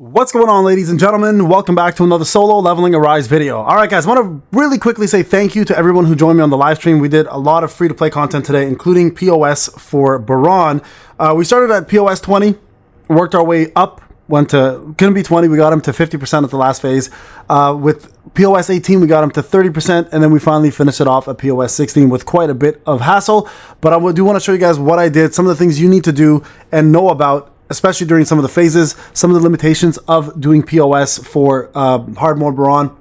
What's going on, ladies and gentlemen? Welcome back to another solo Leveling Arise video. Alright guys, I want to really quickly say thank you to everyone who joined me on the live stream. We did a lot of free-to-play content today, including POS for Baran. We started at POS 20, worked our way up, couldn't be 20, we got him to 50% at the last phase. With POS 18, we got him to 30%, and then we finally finished it off at POS 16 with quite a bit of hassle. But I do want to show you guys what I did, some of the things you need to do and know about, especially during some of the phases, some of the limitations of doing POS for hard mode Baran,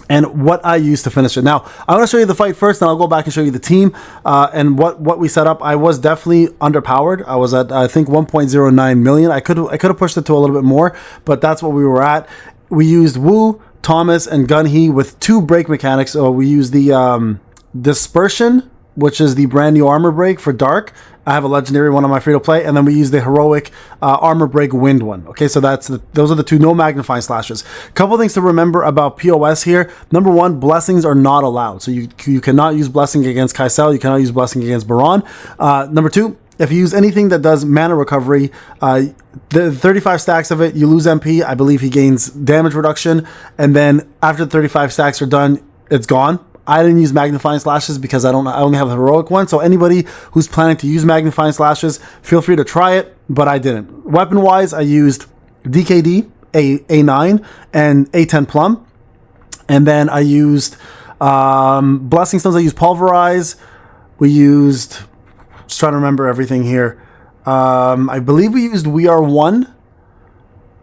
and what I used to finish it. Now, I want to show you the fight first, and I'll go back and show you the team and what we set up. I was definitely underpowered. I was at, I think, 1.09 million. I could have pushed it to a little bit more, but that's what we were at. We used Wu, Thomas, and Gunhee with 2 break mechanics. So we used the Dispersion, which is the brand new armor break for Dark. I have a legendary one on my free-to-play, and then we use the heroic armor break wind one. Okay, so those are the 2 no magnifying slashes. Couple things to remember about POS here. Number 1, blessings are not allowed. So you cannot use blessing against Kaisel. You cannot use blessing against Baran. Number 2, if you use anything that does mana recovery, the 35 stacks of it, you lose MP. I believe he gains damage reduction, and then after the 35 stacks are done, it's gone. I didn't use magnifying slashes because I only have a heroic one. So anybody who's planning to use magnifying slashes, feel free to try it, but I didn't. Weapon wise, I used DKD, A9, and A10 Plum. And then I used Blessing Stones. I used Pulverize. We used, just trying to remember everything here. I believe we used We Are One.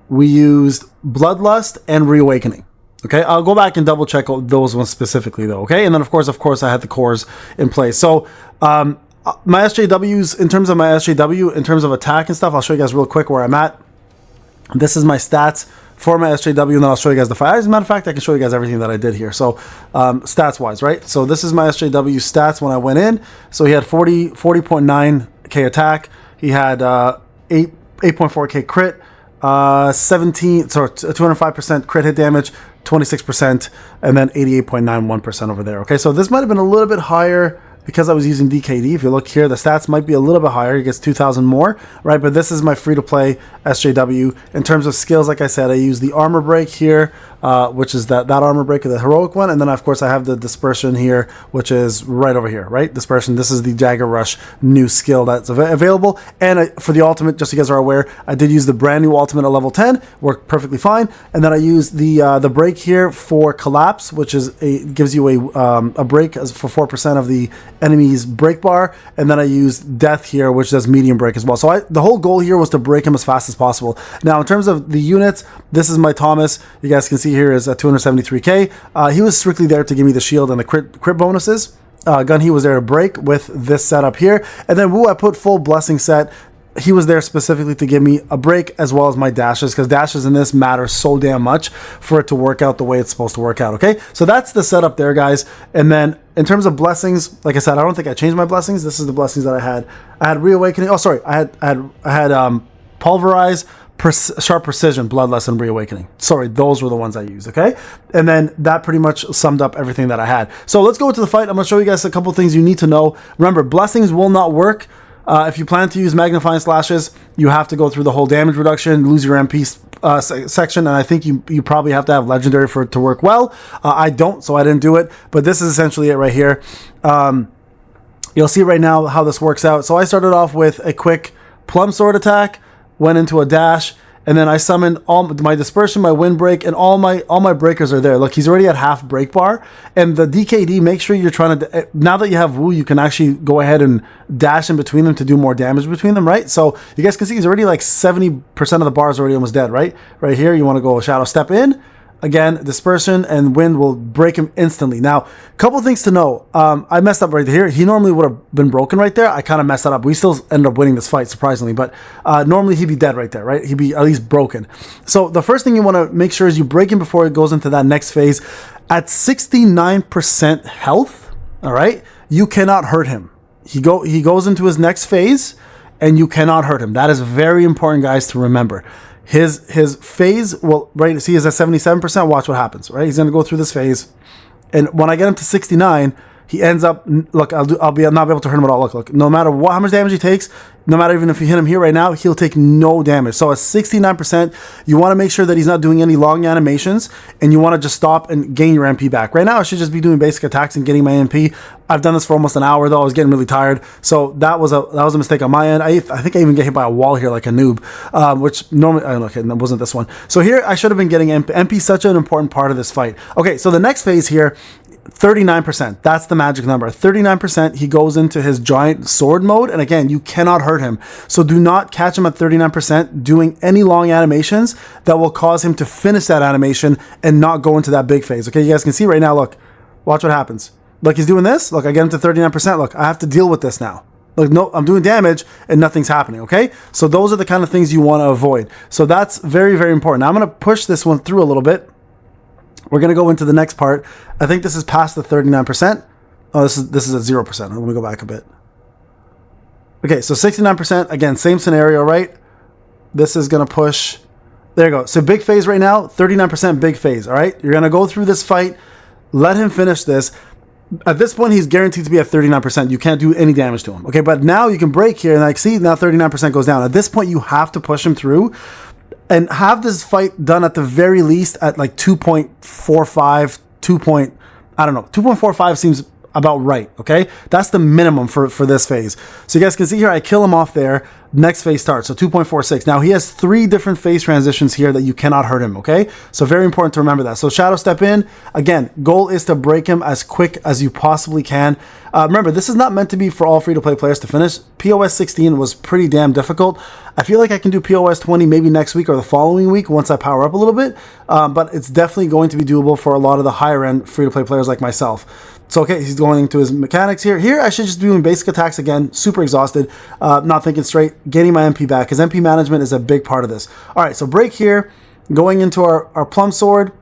We used Bloodlust and Reawakening. Okay, I'll go back and double check those ones specifically though, okay? And then of course, I had the cores in place. So my SJWs, in terms of my SJW, in terms of attack and stuff, I'll show you guys real quick where I'm at. This is my stats for my SJW, and then I'll show you guys the fight. As a matter of fact, I can show you guys everything that I did here. So stats-wise, right? So this is my SJW stats when I went in. So he had 40.9k attack. He had 8.4k crit, 205% crit hit damage, 26%, and then 88.91% over there. Okay, so this might have been a little bit higher because I was using DKD. If you look here, the stats might be a little bit higher. He gets 2,000 more, right? But this is my free-to-play SJW. In terms of skills, like I said, I use the armor break here, which is that armor break, the heroic one. And then, of course, I have the Dispersion here, which is right over here, right? Dispersion. This is the Dagger Rush new skill that's available. And for the ultimate, just so you guys are aware, I did use the brand new ultimate at level 10. Worked perfectly fine. And then I used the break here for Collapse, which is gives you a break for 4% of the enemy's break bar. And then I used Death here, which does medium break as well. So the whole goal here was to break him as fast as possible. Now, in terms of the units, this is my Thomas. You guys can see here is at 273k. He was strictly there to give me the shield and the crit bonuses. Gunhee was there to break with this setup here. And then Wu, I put full blessing set. He was there specifically to give me a break as well as my dashes, because dashes in this matter so damn much for it to work out the way it's supposed to work out. Okay, so that's the setup there, guys. And then in terms of blessings, like I said, I don't think I changed my blessings. This is the blessings that I had. I had Reawakening. Oh, sorry, I had Pulverize, Sharp Precision, Bloodlust, and Reawakening. Sorry, those were the ones I used, okay? And then that pretty much summed up everything that I had. So let's go into the fight. I'm going to show you guys a couple things you need to know. Remember, blessings will not work. If you plan to use magnifying slashes, you have to go through the whole damage reduction, lose your MP section, and I think you probably have to have legendary for it to work well. I don't, so I didn't do it, but this is essentially it right here. You'll see right now how this works out. So I started off with a quick Plum Sword attack, went into a dash, and then I summoned all my Dispersion, my Wind Break, and all my breakers are there. Look, he's already at half break bar. And the DKD, make sure you're trying to, now that you have Wu, you can actually go ahead and dash in between them to do more damage between them, right? So you guys can see he's already like 70% of the bar is already almost dead, right? Right here, you want to go Shadow Step in. Again, Dispersion and Wind will break him instantly. Now, a couple things to know. I messed up right here. He normally would have been broken right there. I kind of messed that up. We still ended up winning this fight, surprisingly. But normally he'd be dead right there, right? He'd be at least broken. So the first thing you want to make sure is you break him before it goes into that next phase. At 69% health, all right, you cannot hurt him. He goes into his next phase, and you cannot hurt him. That is very important, guys, to remember. His phase, well, right, see, he's at 77%. Watch what happens, right? He's going to go through this phase. And when I get him to 69, he ends up, look, I'll not be able to hurt him at all. Look, no matter how much damage he takes, no matter even if you hit him here right now, he'll take no damage. So at 69%, you want to make sure that he's not doing any long animations, and you want to just stop and gain your MP back. Right now, I should just be doing basic attacks and getting my MP. I've done this for almost an hour though. I was getting really tired, so that was a mistake on my end. I think I even get hit by a wall here like a noob, which normally, okay, that wasn't this one. So here I should have been getting MP. MP is such an important part of this fight. Okay, so the next phase here, 39%. That's the magic number. 39%, he goes into his giant sword mode, and again, you cannot hurt him. So do not catch him at 39% doing any long animations that will cause him to finish that animation and not go into that big phase. Okay, you guys can see right now, look, watch what happens. Look, he's doing this. Look, I get him to 39%. Look, I have to deal with this now. Look, no, I'm doing damage and nothing's happening, okay? So those are the kind of things you want to avoid. So that's very, very important. Now I'm going to push this one through a little bit. We're going to go into the next part. I think this is past the 39%. Oh, this is at 0%. Let me go back a bit. Okay, so 69%. Again, same scenario, right? This is going to push. There you go. So big phase right now, 39% big phase, all right? You're going to go through this fight. Let him finish this. At this point, he's guaranteed to be at 39%. You can't do any damage to him, okay? But now you can break here, and like, see, now 39% goes down. At this point, you have to push him through and have this fight done at the very least at like 2.45, I don't know, 2.45 seems about right, okay? That's the minimum for this phase. So you guys can see here, I kill him off there. Next phase starts, so 2.46. Now he has 3 different phase transitions here that you cannot hurt him, okay? So very important to remember that. So shadow step in. Again, goal is to break him as quick as you possibly can. Remember, this is not meant to be for all free-to-play players to finish. POS 16 was pretty damn difficult. I feel like I can do POS 20 maybe next week or the following week once I power up a little bit, but it's definitely going to be doable for a lot of the higher-end free-to-play players like myself. So, okay, he's going into his mechanics here. Here, I should just be doing basic attacks again, super exhausted, not thinking straight, getting my MP back, because MP management is a big part of this. All right, so break here, going into our plum sword,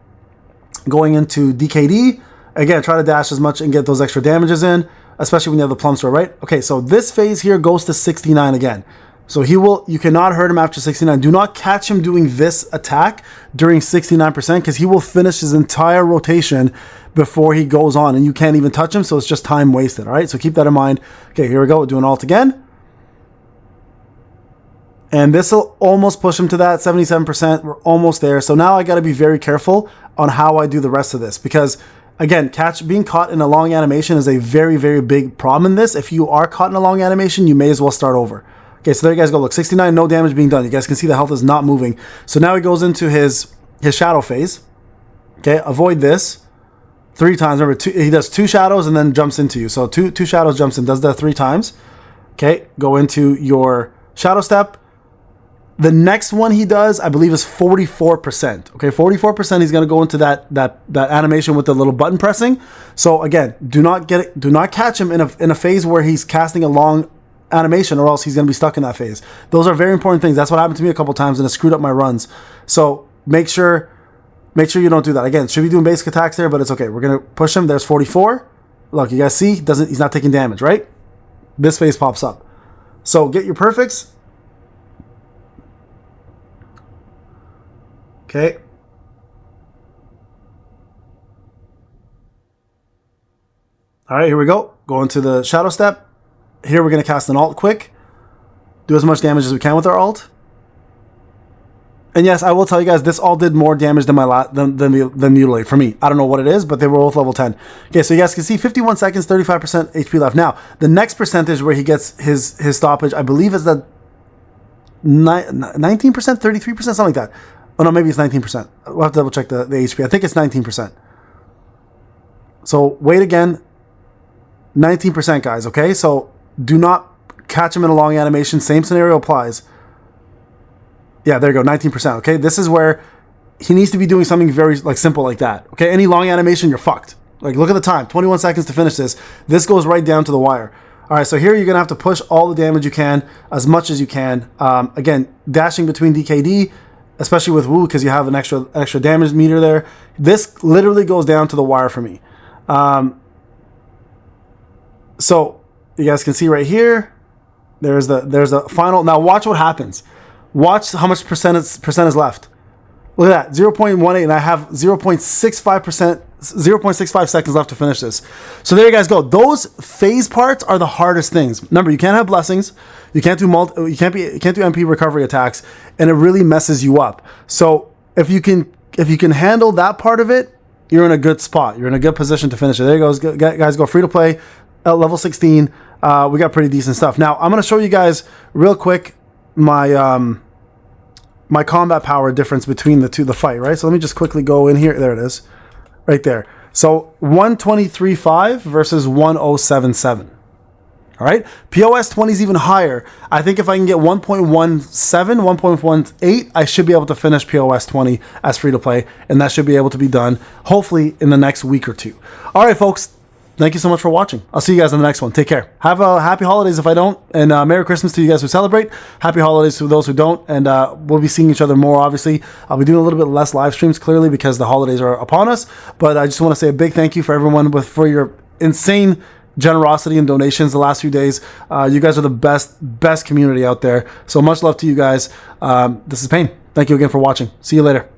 going into DKD. Again, try to dash as much and get those extra damages in, especially when you have the plum sword, right? Okay, so this phase here goes to 69 again. So you cannot hurt him after 69. Do not catch him doing this attack during 69%, because he will finish his entire rotation before he goes on, and you can't even touch him, so it's just time wasted, all right? So keep that in mind. Okay, here we go. We're doing alt again. And this will almost push him to that 77%. We're almost there. So now I got to be very careful on how I do the rest of this, because again, being caught in a long animation is a very, very big problem in this. If you are caught in a long animation, you may as well start over. Okay, so there you guys go. Look, 69, no damage being done. You guys can see the health is not moving. So now he goes into his shadow phase. Okay, avoid this 3 times. Remember, he does 2 shadows and then jumps into you. So two shadows jumps in, does that 3 times. Okay, go into your shadow step. The next one he does, I believe, is 44%. Okay, 44%. He's going to go into that animation with the little button pressing. So again, do not catch him in a phase where he's casting a long animation, or else he's going to be stuck in that phase. Those are very important things. That's what happened to me a couple times, and it screwed up my runs. So make sure you don't do that. Again, should be doing basic attacks there, but it's okay. We're going to push him. There's 44. Look, you guys see, he's not taking damage, right? This phase pops up. So get your perfects. Okay. All right, here we go. Go into the shadow step. Here we're going to cast an alt quick. Do as much damage as we can with our alt. And yes, I will tell you guys, this alt did more damage than than Mutilate for me. I don't know what it is, but they were both level 10. Okay, so you guys can see 51 seconds, 35% HP left. Now, the next percentage where he gets his stoppage, I believe is that 19%, 33%, something like that. Oh no, maybe it's 19%. We'll have to double check the HP. I think it's 19%. So wait again. 19%, guys, okay? So do not catch him in a long animation. Same scenario applies. Yeah, there you go, 19%, okay? This is where he needs to be doing something very simple like that, okay? Any long animation, you're fucked. Like, look at the time, 21 seconds to finish this. This goes right down to the wire. All right, so here you're going to have to push all the damage you can, as much as you can. Again, dashing between DKD, especially with Wu, because you have an extra damage meter there. This literally goes down to the wire for me. So you guys can see right here, there's the final. Now watch what happens. Watch how much percent is left. Look at that, 0.18, and I have 0.65% 0.65 seconds left to finish this. So there you guys go. Those phase parts are the hardest things. Remember, you can't have blessings. You can't do you can't do MP recovery attacks, and it really messes you up. So if you can handle that part of it, you're in a good spot. You're in a good position to finish it. There you go, guys. Go free to play at level 16. We got pretty decent stuff. Now I'm gonna show you guys real quick my my combat power difference between the fight, right? So let me just quickly go in here. There it is, right there. So 123.5 versus 107.7. All right, POS 20 is even higher. I think if I can get 1.17, 1.18, I should be able to finish POS 20 as free to play, and that should be able to be done hopefully in the next week or two. All right, folks. Thank you so much for watching. I'll see you guys in the next one. Take care. Have a happy holidays if I don't, and Merry Christmas to you guys who celebrate. Happy holidays to those who don't, and we'll be seeing each other more, obviously. I'll be doing a little bit less live streams, clearly, because the holidays are upon us, but I just want to say a big thank you for everyone for your insane generosity and donations the last few days. You guys are the best community out there, so much love to you guys. This is Payne. Thank you again for watching. See you later.